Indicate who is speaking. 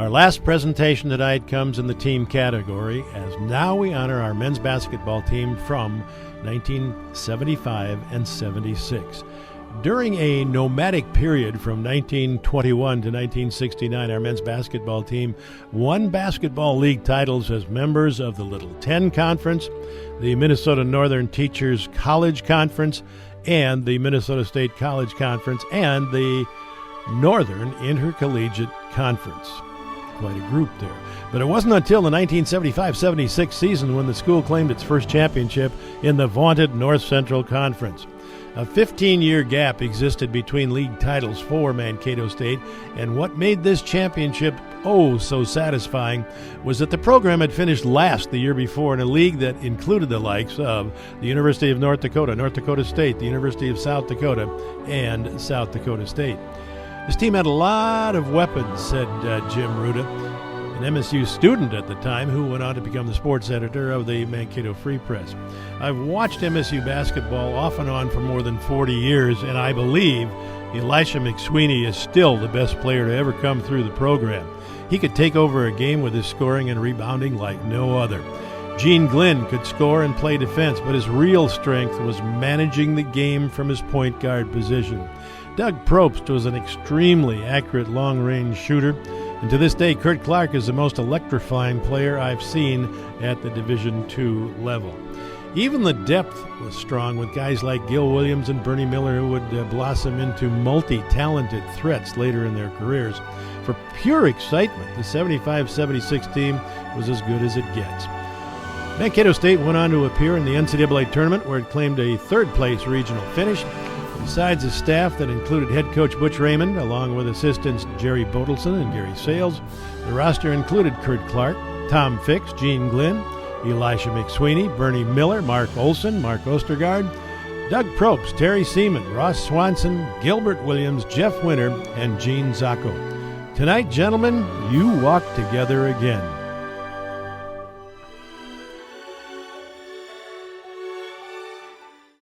Speaker 1: Our last presentation tonight comes in the team category, as now we honor our men's basketball team from 1975 and 76. During a nomadic period from 1921 to 1969, our men's basketball team won basketball league titles as members of the Little Ten Conference, the Minnesota Northern Teachers College Conference, and the Minnesota State College Conference, and the Northern Intercollegiate Conference. Quite a group there. But it wasn't until the 1975-76 season when the school claimed its first championship in the vaunted North Central Conference. A 15-year gap existed between league titles for Mankato State, and what made this championship so satisfying was that the program had finished last the year before in a league that included the likes of the University of North Dakota, North Dakota State, the University of South Dakota, and South Dakota State. This team had a lot of weapons, said Jim Ruda, an MSU student at the time who went on to become the sports editor of the Mankato Free Press. I've watched MSU basketball off and on for more than 40 years, and I believe Elisha McSweeney is still the best player to ever come through the program. He could take over a game with his scoring and rebounding like no other. Gene Glynn could score and play defense, but his real strength was managing the game from his point guard position. Doug Probst was an extremely accurate long-range shooter, and to this day, Curt Clark is the most electrifying player I've seen at the Division II level. Even the depth was strong, with guys like Gil Williams and Bernie Miller who would blossom into multi-talented threats later in their careers. For pure excitement, the 75-76 team was as good as it gets. Mankato State went on to appear in the NCAA tournament, where it claimed a third-place regional finish. Besides a staff that included head coach Butch Raymond, along with assistants Jerry Bodelson and Gary Sales, the roster included Curt Clark, Tom Fix, Gene Glynn, Elisha McSweeney, Bernie Miller, Mark Olson, Mark Ostergaard, Doug Probst, Terry Seeman, Ross Swanson, Gilbert Williams, Jeff Winter, and Gene Zachow. Tonight, gentlemen, you walk together again.